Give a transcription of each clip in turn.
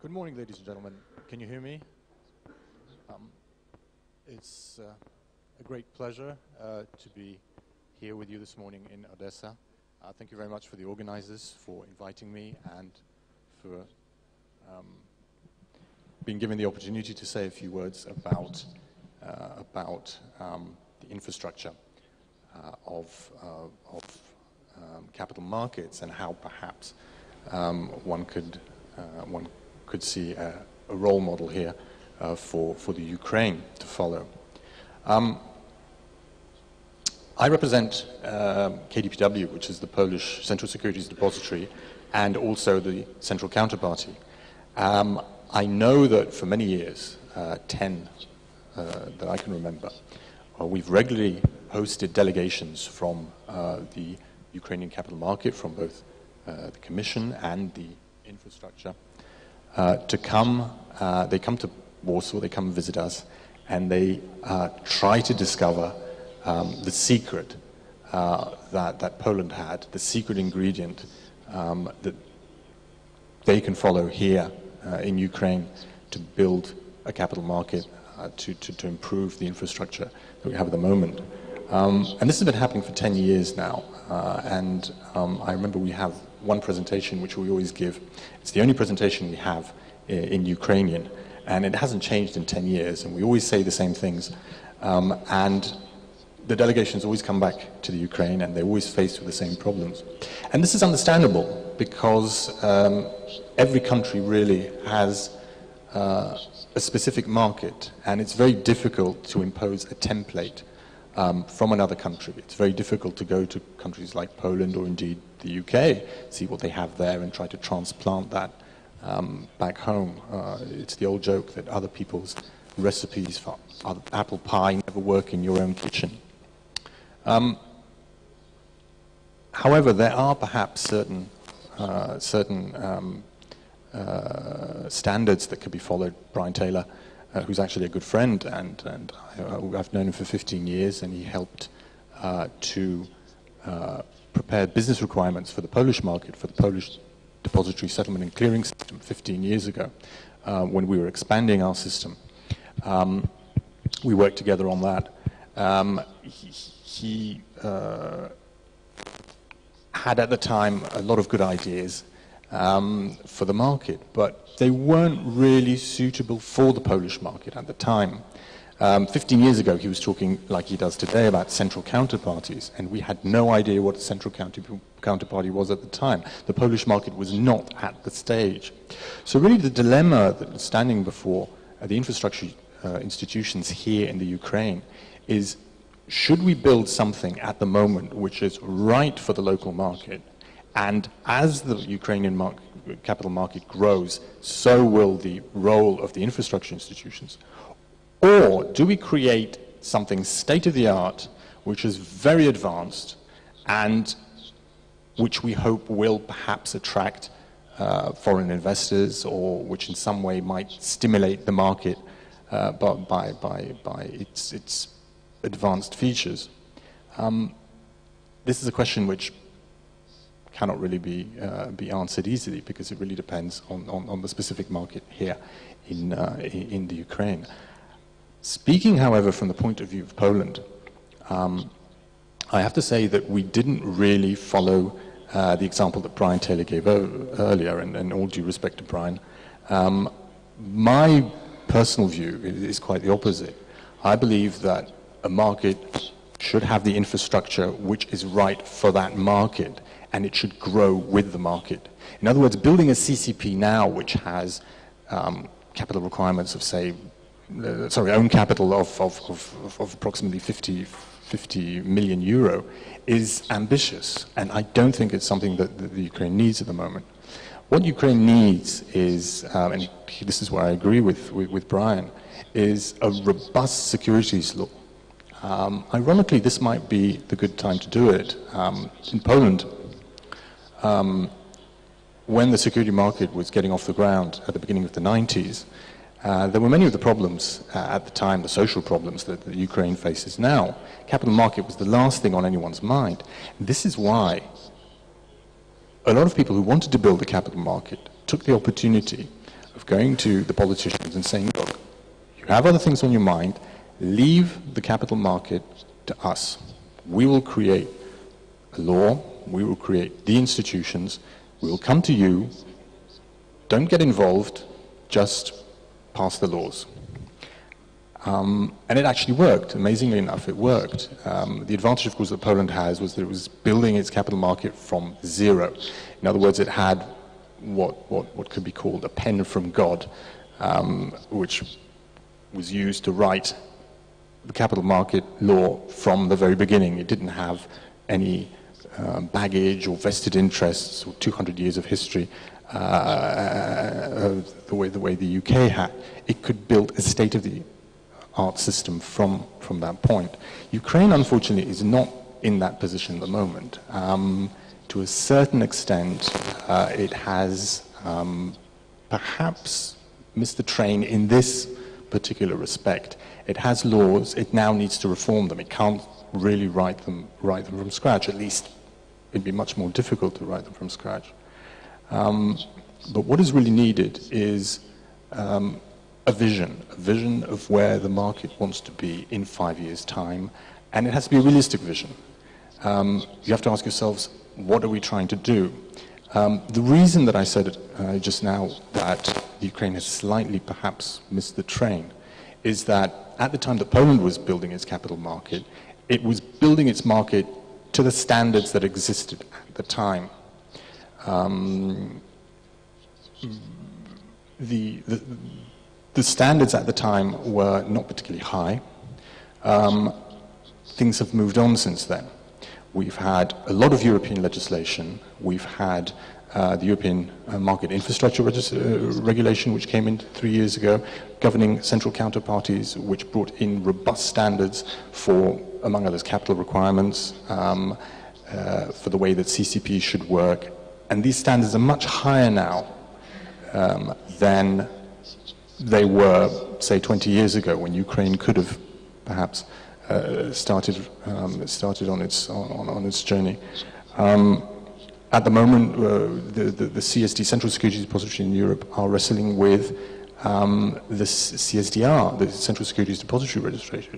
Good morning, ladies and gentlemen. Can you hear me? It's a great pleasure to be here with you this morning in Odessa. Thank you very much for the organizers for inviting me and for being given the opportunity to say a few words about the infrastructure of capital markets and how perhaps one could see a role model here for the Ukraine to follow. I represent kdpw, which is the Polish Central Securities Depository, and also the central counterparty. I know that for many years, 10 that I can remember, we've regularly hosted delegations from the Ukrainian capital market, from both the Commission and the infrastructure, to come. They come to Warsaw, they come visit us, and they try to discover the secret that Poland had, the secret ingredient that they can follow here in Ukraine to build a capital market, to improve the infrastructure that we have at the moment. And this has been happening for 10 years now, and I remember we have one presentation which we always give. It's the only presentation we have in Ukrainian, and it hasn't changed in 10 years, and we always say the same things. And the delegations always come back to the Ukraine, and they're always faced with the same problems. And this is understandable, because every country really has a specific market, and it's very difficult to impose a template from another country. It's very difficult to go to countries like Poland or indeed the UK, see what they have there and try to transplant that back home. It's the old joke that other people's recipes for apple pie never work in your own kitchen. However, there are perhaps certain standards that could be followed. Brian Taylor, who's actually a good friend, and I've known him for 15 years, and he helped to prepare business requirements for the Polish market, for the Polish depository settlement and clearing system 15 years ago, when we were expanding our system. We worked together on that. He had at the time a lot of good ideas for the market, but they weren't really suitable for the Polish market at the time. 15 years ago, he was talking, like he does today, about central counterparties, and we had no idea what a central counterparty was at the time. The Polish market was not at the stage. So really the dilemma that is standing before the infrastructure institutions here in the Ukraine is, should we build something at the moment which is right for the local market, and as the Ukrainian capital market grows, so will the role of the infrastructure institutions? Or do we create something state-of-the-art, which is very advanced, and which we hope will perhaps attract foreign investors, or which in some way might stimulate the market by its advanced features? This is a question which cannot really be answered easily, because it really depends on the specific market here in the Ukraine. Speaking, however, from the point of view of Poland, I have to say that we didn't really follow the example that Brian Taylor gave earlier, and all due respect to Brian. My personal view is quite the opposite. I believe that a market should have the infrastructure which is right for that market, and it should grow with the market. In other words, building a CCP now which has capital requirements of, say, own capital of approximately 50 million euro is ambitious, and I don't think it's something that the Ukraine needs at the moment. What Ukraine needs is, and this is where I agree with Brian, is a robust securities law. Ironically, this might be the good time to do it. In Poland, when the security market was getting off the ground at the beginning of the 90s, there were many of the problems at the time, the social problems that the Ukraine faces now. Capital market was the last thing on anyone's mind. This is why a lot of people who wanted to build a capital market took the opportunity of going to the politicians and saying, look, you have other things on your mind, leave the capital market to us. We will create a law, we will create the institutions, we will come to you, don't get involved, just pass the laws. And it actually worked. Amazingly enough, it worked. The advantage, of course, that Poland has was that it was building its capital market from zero. In other words, it had what could be called a pen from God, which was used to write the capital market law from the very beginning. It didn't have any baggage or vested interests or 200 years of history the way the UK had. It could build a state-of-the-art system from that point. Ukraine, unfortunately, is not in that position at the moment. To a certain extent, it has perhaps missed the train in this particular respect. It has laws, it now needs to reform them. It can't really write them from scratch. At least it'd be much more difficult to write them from scratch. But what is really needed is a vision of where the market wants to be in 5 years' time, and it has to be a realistic vision. You have to ask yourselves, what are we trying to do? The reason that I said just now that Ukraine has slightly perhaps missed the train is that at the time that Poland was building its capital market, it was building its market to the standards that existed at the time. The standards at the time were not particularly high. Things have moved on since then. We've had a lot of European legislation. We've had the European Market Infrastructure Regulation, which came in 3 years ago, governing central counterparties, which brought in robust standards for, among others, capital requirements, for the way that CCPs should work. And these standards are much higher now than they were, say, 20 years ago, when Ukraine could have perhaps started on its journey. At the moment, the CSD, Central Securities Depository in Europe, are wrestling with the CSDR, the Central Securities Depository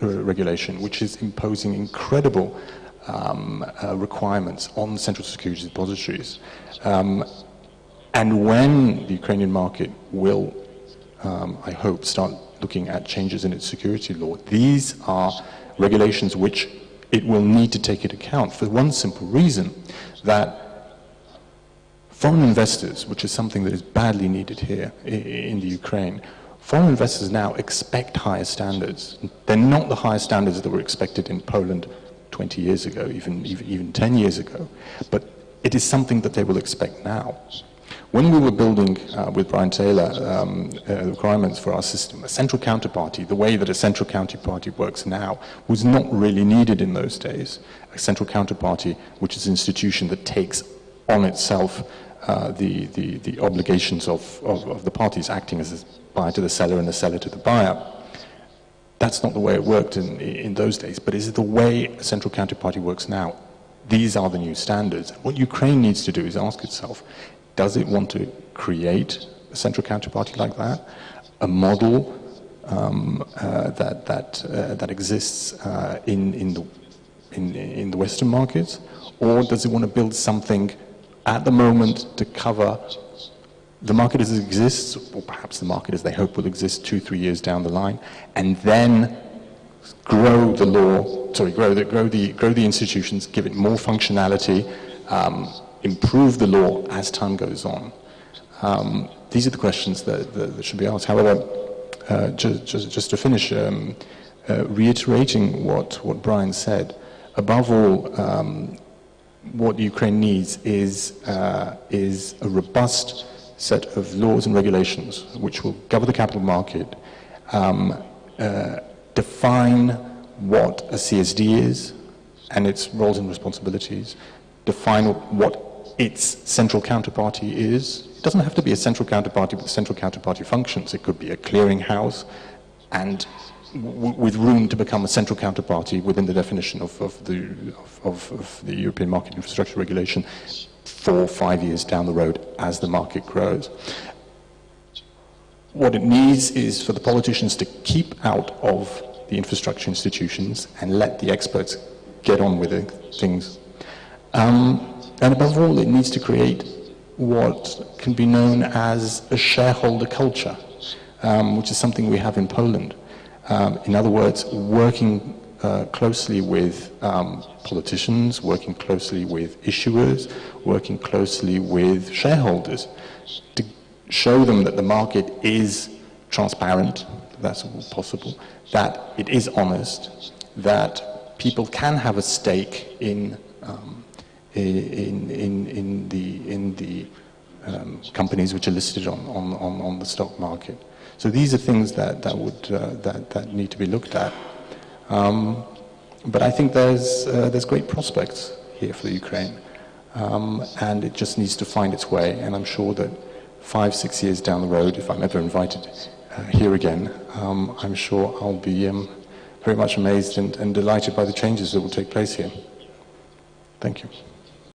Regulation, which is imposing incredible requirements on central securities depositories. And when the Ukrainian market will, I hope, start looking at changes in its security law, these are regulations which it will need to take into account for one simple reason, that foreign investors, which is something that is badly needed here in the Ukraine, foreign investors now expect higher standards. They're not the higher standards that were expected in Poland 20 years ago, even 10 years ago, but it is something that they will expect now. When we were building with Brian Taylor the requirements for our system, a central counterparty, the way that a central counterparty works now, was not really needed in those days. A central counterparty, which is an institution that takes on itself the obligations of the parties, acting as a buyer to the seller and the seller to the buyer. That's not the way it worked in those days, but is it the way a central counterparty works now? These are the new standards. What Ukraine needs to do is ask itself, does it want to create a central counterparty like that? A model that exists in the Western markets? Or does it want to build something at the moment to cover the market as it exists, or perhaps the market as they hope will exist 2-3 years down the line, and then grow the law, grow the institutions, give it more functionality, improve the law as time goes on? These are the questions that should be asked. However, just to finish, reiterating what Brian said, above all, what Ukraine needs is a robust set of laws and regulations which will govern the capital market, define what a CSD is and its roles and responsibilities, define what its central counterparty is. It doesn't have to be a central counterparty with central counterparty functions. It could be a clearinghouse and with room to become a central counterparty within the definition of the European Market Infrastructure Regulation 4 or 5 years down the road as the market grows. what it needs is for the politicians to keep out of the infrastructure institutions and let the experts get on with things. And above all, it needs to create what can be known as a shareholder culture, which is something we have in Poland. In other words, working closely with politicians, working closely with issuers, working closely with shareholders to show them that the market is transparent, that's possible, that it is honest, that people can have a stake in the companies which are listed on the stock market. So these are things that need to be looked at. But I think there's great prospects here for the Ukraine, and it just needs to find its way. And I'm sure that 5-6 years down the road, if I'm ever invited here again, I'm sure I'll be very much amazed and delighted by the changes that will take place here. Thank you.